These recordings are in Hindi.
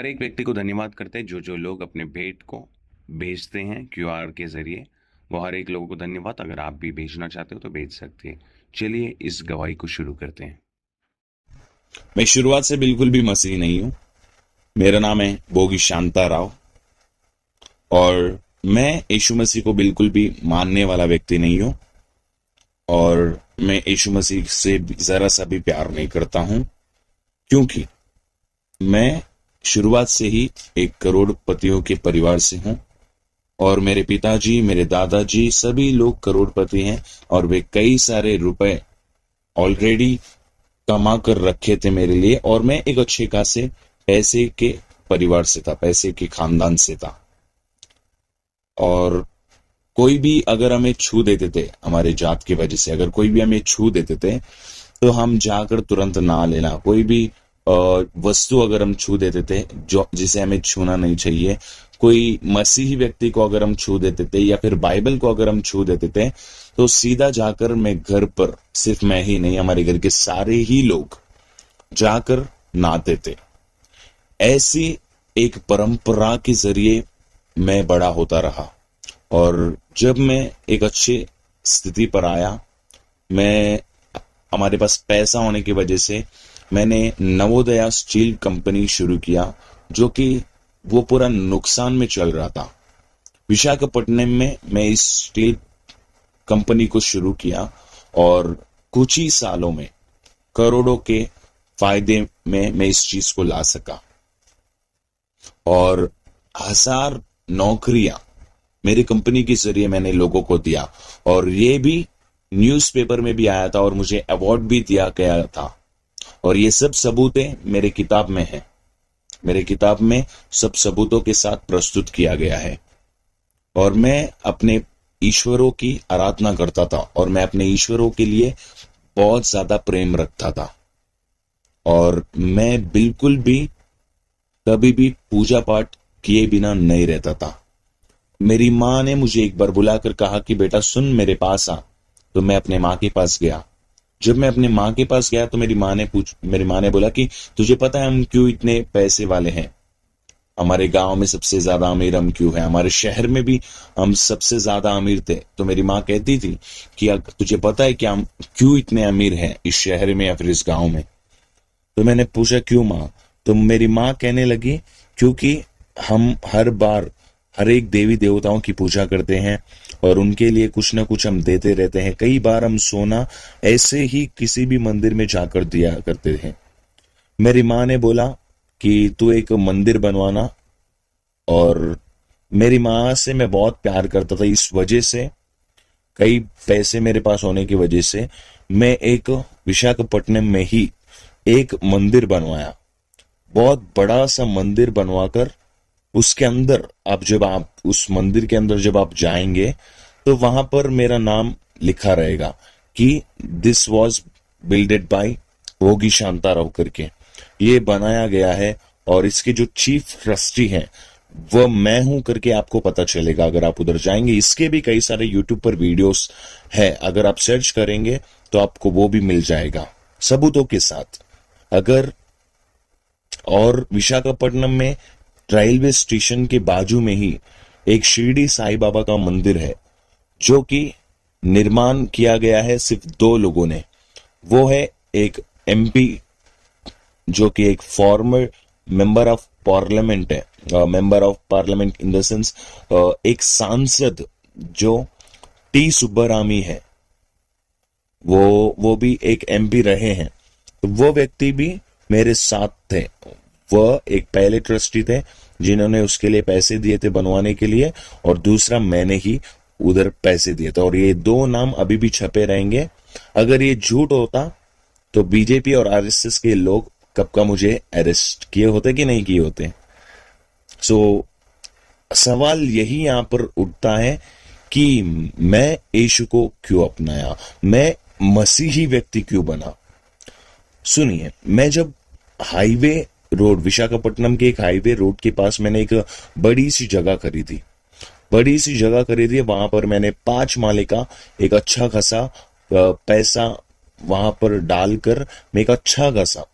हर एक व्यक्ति को धन्यवाद करते हैं जो लोग अपने भेंट को भेजते हैं क्यूआर के जरिए। वो हर एक लोगों को धन्यवाद। अगर आप भी भेजना चाहते हो तो भेज सकते हैं। चलिए इस गवाही को शुरू करते हैं। मैं शुरुआत से बिल्कुल भी मसीही नहीं हूँ। मेरा नाम है बोगी शांता राव और मैं यीशु मसीह को बिल्कुल भी मानने वाला व्यक्ति नहीं हूँ और मैं यीशु मसीह से जरा सा भी प्यार नहीं करता हूँ, क्योंकि मैं शुरुआत से ही एक करोड़पतियों के परिवार से हूँ और मेरे पिताजी, मेरे दादाजी सभी लोग करोड़पति हैं और वे कई सारे रुपए ऑलरेडी कमा कर रखे थे मेरे लिए। और मैं एक अच्छे खासे पैसे के परिवार से था, पैसे के खानदान से था। और कोई भी अगर हमें छू देते थे, हमारे जात की वजह से अगर कोई भी हमें छू देते थे तो हम जाकर तुरंत ना लेना। कोई भी वस्तु अगर हम छू देते थे जो जिसे हमें छूना नहीं चाहिए, कोई मसीही व्यक्ति को अगर हम छू देते थे या फिर बाइबल को अगर हम छू देते थे तो सीधा जाकर मैं घर पर, सिर्फ मैं ही नहीं, हमारे घर के सारे ही लोग जाकर नहाते थे। ऐसी एक परंपरा के जरिए मैं बड़ा होता रहा और जब मैं एक अच्छी स्थिति पर आया, मैं हमारे पास पैसा होने की वजह से मैंने नवोदया स्टील कंपनी शुरू किया, जो कि वो पूरा नुकसान में चल रहा था। विशाखापट्टनम में मैं इस स्टील कंपनी को शुरू किया और कुछ ही सालों में करोड़ों के फायदे में मैं इस चीज को ला सका और 1000 नौकरियां मेरी कंपनी के जरिए मैंने लोगों को दिया और ये भी न्यूज़पेपर में भी आया था और मुझे अवार्ड भी दिया गया था। और ये सब सबूतें मेरे किताब में हैं। मेरे किताब में सब सबूतों के साथ प्रस्तुत किया गया है। और मैं अपने ईश्वरों की आराधना करता था और मैं अपने ईश्वरों के लिए बहुत ज्यादा प्रेम रखता था और मैं बिल्कुल भी कभी भी पूजा पाठ किए बिना नहीं रहता था। मेरी माँ ने मुझे एक बार बुलाकर कहा कि बेटा सुन, मेरे पास आ। तो मैं अपने माँ के पास गया। जब मैं अपने माँ के पास गया तो मेरी माँ ने बोला कि तुझे पता है हम क्यों इतने पैसे वाले हैं? हमारे गांव में सबसे ज्यादा अमीर हम क्यों हैं? हमारे शहर में भी हम सबसे ज्यादा अमीर थे। तो मेरी माँ कहती थी कि तुझे पता है कि हम क्यों इतने अमीर हैं इस शहर में या फिर इस गांव में? तो मैंने पूछा क्यों माँ? तो मेरी माँ कहने लगी क्योंकि हम हर बार हर एक देवी देवताओं की पूजा करते हैं और उनके लिए कुछ ना कुछ हम देते रहते हैं। कई बार हम सोना ऐसे ही किसी भी मंदिर में जाकर दिया करते हैं। मेरी माँ ने बोला कि तू एक मंदिर बनवाना। और मेरी माँ से मैं बहुत प्यार करता था, इस वजह से, कई पैसे मेरे पास होने की वजह से मैं एक विशाखापट्टनम में ही एक मंदिर बनवाया। बहुत बड़ा सा मंदिर बनवाकर उसके अंदर जब आप उस मंदिर के अंदर जब आप जाएंगे तो वहां पर मेरा नाम लिखा रहेगा कि this was builded by Bogi Shanta Rao करके ये बनाया गया है। और इसके जो चीफ ट्रस्टी हैं वह मैं हूं करके आपको पता चलेगा अगर आप उधर जाएंगे। इसके भी कई सारे यूट्यूब पर वीडियोस है, अगर आप सर्च करेंगे तो आपको वो भी मिल जाएगा सबूतों के साथ। अगर और विशाखापट्टनम में रेलवे स्टेशन के बाजू में ही एक शिरडी साईं बाबा का मंदिर है, जो कि निर्माण किया गया है सिर्फ 2 लोगों ने। वो है एक एमपी जो कि एक फॉर्मर मेंबर ऑफ पार्लियामेंट है, member of parliament in the sense एक सांसद जो टी सुब्बारामी है, वो भी एक एमपी रहे हैं। तो वो व्यक्ति भी मेरे साथ थे। वह एक पहले ट्रस्टी थे जिन्होंने उसके लिए पैसे दिए थे बनवाने के लिए, और दूसरा मैंने ही उधर पैसे दिए थे। और ये 2 नाम अभी भी छपे रहेंगे। अगर ये झूठ होता तो बीजेपी और आरएसएस के लोग कब का मुझे अरेस्ट किए होते कि नहीं किए होते। सो सवाल यही यहां पर उठता है कि मैं यीशु को क्यों अपनाया, मैं मसीही व्यक्ति क्यों बना। सुनिए, मैं जब हाईवे रोड, विशाखापट्टनम के एक हाईवे रोड के पास मैंने एक बड़ी सी जगह खरीदी। वहां पर मैंने 5 माले का एक अच्छा खासा पैसा वहां पर डालकर मैं एक अच्छा खासा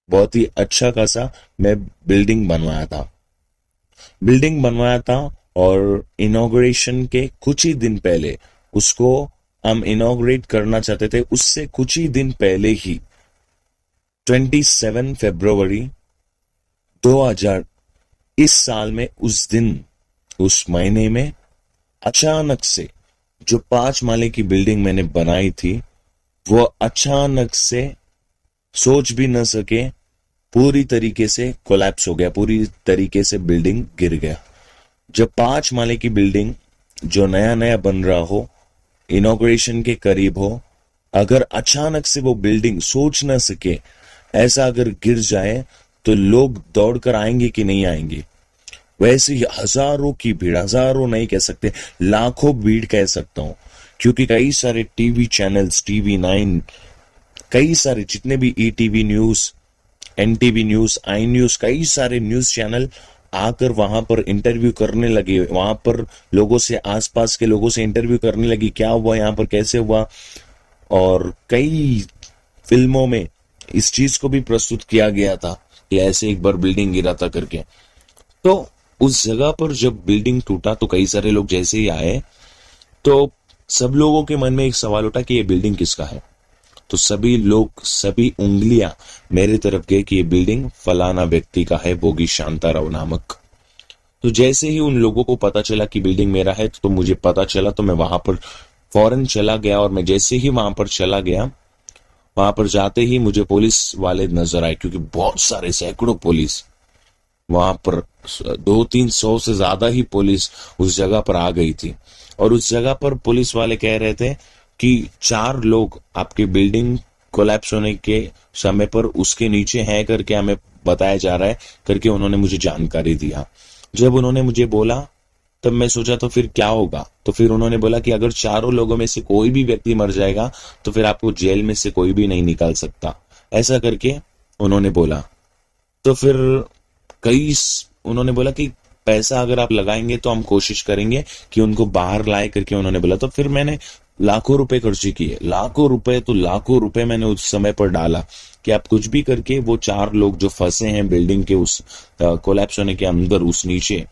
बहुत ही अच्छा खासा मैं बिल्डिंग बनवाया था। और इनॉग्रेशन के कुछ ही दिन पहले उसको हम इनॉग्रेट करना चाहते थे, उससे कुछ ही दिन पहले ही 27 फरवरी 2000 इस साल में, उस दिन, उस महीने में अचानक से जो 5 माले की बिल्डिंग मैंने बनाई थी, वो अचानक से सोच भी न सके पूरी तरीके से कोलैप्स हो गया, पूरी तरीके से बिल्डिंग गिर गया। जब 5 माले की बिल्डिंग जो नया नया बन रहा हो, इनॉग्रेशन के करीब हो, अगर अचानक से वो बिल्डिंग सोच न सके ऐसा अगर गिर जाए तो लोग दौड़कर आएंगे कि नहीं आएंगे। वैसे ही हजारों की भीड़, हजारों नहीं कह सकते, लाखों भीड़ कह सकता हूं, क्योंकि कई सारे टीवी चैनल्स, TV9, कई सारे जितने भी ETV न्यूज, NTV न्यूज, आई न्यूज, कई सारे न्यूज चैनल आकर वहां पर इंटरव्यू करने लगे। वहां पर लोगों से, आसपास के लोगों से इंटरव्यू करने लगी, क्या हुआ यहाँ पर, कैसे हुआ। और कई फिल्मों में इस चीज को भी प्रस्तुत किया गया था कि ऐसे एक बार बिल्डिंग गिरा था करके। तो उस जगह पर जब बिल्डिंग टूटा तो कई सारे लोग जैसे ही आए तो सब लोगों के मन में एक सवाल उठा कि ये बिल्डिंग किसका है। तो सभी लोग, सभी उंगलियां मेरे तरफ गए कि ये बिल्डिंग फलाना व्यक्ति का है, भोगी शांताराव नामक। तो जैसे ही उन लोगों को पता चला कि बिल्डिंग मेरा है तो मुझे पता चला, तो मैं वहां पर फौरन चला गया। और मैं जैसे ही वहां पर चला गया, वहां पर जाते ही मुझे पुलिस वाले नजर आए, क्योंकि बहुत सारे, सैकड़ों पुलिस वहां पर, 200-300 से ज्यादा ही पुलिस उस जगह पर आ गई थी। और उस जगह पर पुलिस वाले कह रहे थे कि 4 लोग आपकी बिल्डिंग कोलैप्स होने के समय पर उसके नीचे हैं करके हमें बताया जा रहा है करके उन्होंने मुझे जानकारी दिया। जब उन्होंने मुझे बोला तब मैं सोचा तो फिर क्या होगा। तो फिर उन्होंने बोला कि अगर चारों लोगों में से कोई भी व्यक्ति मर जाएगा तो फिर आपको जेल में से कोई भी नहीं निकाल सकता, ऐसा करके उन्होंने बोला। तो फिर कई उन्होंने बोला कि पैसा अगर आप लगाएंगे तो हम कोशिश करेंगे कि उनको बाहर लाए करके उन्होंने बोला। तो फिर मैंने लाखों रुपए खर्ची किए, लाखों रुपए, तो लाखों रुपए मैंने उस समय पर डाला कि आप कुछ भी करके वो 4 लोग जो फंसे हैं बिल्डिंग के उस कोलैप्स होने के अंदर, उस नीचे,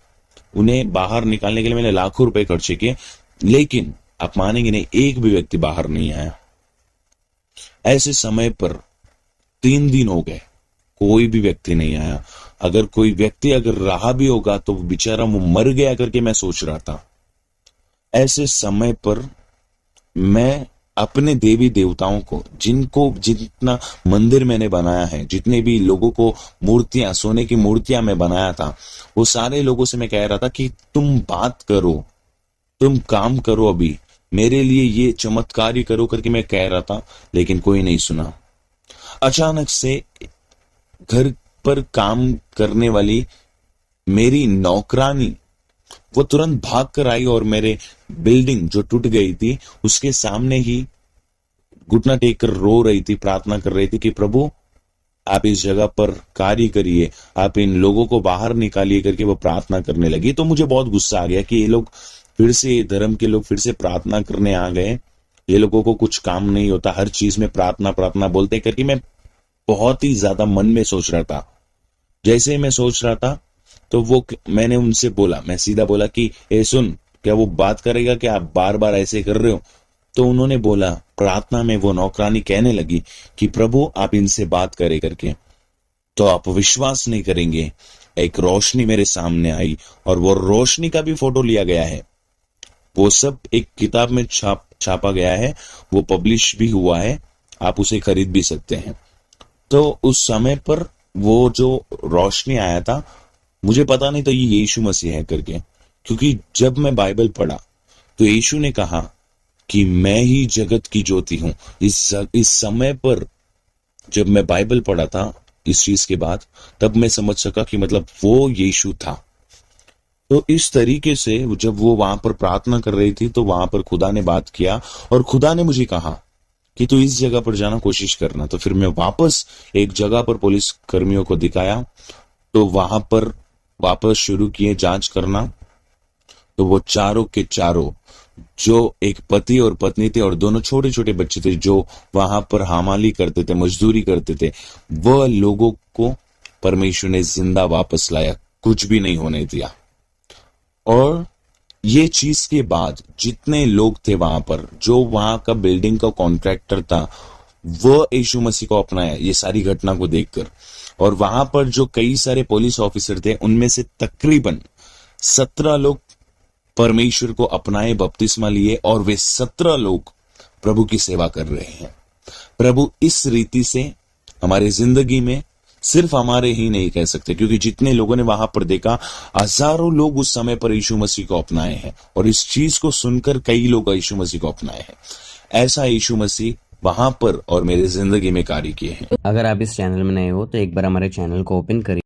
उन्हें बाहर निकालने के लिए मैंने लाखों रुपए खर्चे किए। लेकिन आप मानेंगे नहीं, एक भी व्यक्ति बाहर नहीं आया। ऐसे समय पर 3 दिन हो गए, कोई भी व्यक्ति नहीं आया। अगर कोई व्यक्ति अगर रहा भी होगा तो बेचारा वो मर गया करके मैं सोच रहा था। ऐसे समय पर मैं अपने देवी देवताओं को, जिनको जितना मंदिर मैंने बनाया है, जितने भी लोगों को मूर्तियां, सोने की मूर्तियां मैं बनाया था, वो सारे लोगों से मैं कह रहा था कि तुम बात करो, तुम काम करो, अभी मेरे लिए ये चमत्कार ही करो करके मैं कह रहा था, लेकिन कोई नहीं सुना। अचानक से घर पर काम करने वाली मेरी नौकरानी, वो तुरंत भाग कर आई और मेरे बिल्डिंग जो टूट गई थी उसके सामने ही घुटना टेक कर रो रही थी, प्रार्थना कर रही थी कि प्रभु आप इस जगह पर कार्य करिए, आप इन लोगों को बाहर निकालिए करके वो प्रार्थना करने लगी। तो मुझे बहुत गुस्सा आ गया कि ये लोग फिर से, धर्म के लोग फिर से प्रार्थना करने आ गए, ये लोगों को कुछ काम नहीं होता, हर चीज में प्रार्थना प्रार्थना बोलते करके मैं बहुत ही ज्यादा मन में सोच रहा था। जैसे ही मैं सोच रहा था तो वो, मैंने उनसे बोला, मैं सीधा बोला कि ए सुन, क्या वो बात करेगा कि आप बार बार ऐसे कर रहे हो। तो उन्होंने बोला, प्रार्थना में वो नौकरानी कहने लगी कि प्रभु आप इनसे बात करे करके। तो आप विश्वास नहीं करेंगे, एक रोशनी मेरे सामने आई और वो रोशनी का भी फोटो लिया गया है। वो सब एक किताब में छापा गया है, वो पब्लिश भी हुआ है, आप उसे खरीद भी सकते हैं। तो उस समय पर वो जो रोशनी आया था, मुझे पता नहीं था ये यीशु मसीह है करके, क्योंकि जब मैं बाइबल पढ़ा तो यीशु ने कहा कि मैं ही जगत की ज्योति हूं। इस समय पर जब मैं बाइबल पढ़ा था इस चीज के बाद, तब मैं समझ सका कि मतलब वो यीशु था। तो इस तरीके से जब वो वहां पर प्रार्थना कर रही थी तो वहां पर खुदा ने बात किया और खुदा ने मुझे कहा कि तू इस जगह पर जाना, कोशिश करना। तो फिर मैं वापस एक जगह पर पुलिस कर्मियों को दिखाया, तो वहां पर वापस शुरू किए जांच करना। तो वो चारों के चारों जो एक पति और पत्नी थे और दोनों छोटे छोटे बच्चे थे जो वहां पर हमाली करते थे, मजदूरी करते थे, वह लोगों को परमेश्वर ने जिंदा वापस लाया, कुछ भी नहीं होने दिया। और ये चीज के बाद जितने लोग थे वहां पर, जो वहां का बिल्डिंग का कॉन्ट्रैक्टर था, वह यीशु मसीह को अपनाया ये सारी घटना को देखकर। और वहां पर जो कई सारे पुलिस ऑफिसर थे, उनमें से तकरीबन 17 लोग परमेश्वर को अपनाए, बपतिस्मा लिए, और वे 17 लोग प्रभु की सेवा कर रहे हैं। प्रभु इस रीति से हमारे जिंदगी में, सिर्फ हमारे ही नहीं कह सकते, क्योंकि जितने लोगों ने वहां पर देखा, हजारों लोग उस समय पर यीशु मसीह को अपनाए हैं, और इस चीज को सुनकर कई लोग यीशु मसीह को अपनाए हैं। ऐसा यीशु मसीह वहां पर और मेरे जिंदगी में कार्य किए हैं। अगर आप इस चैनल में नए हो तो एक बार हमारे चैनल को ओपन करिए।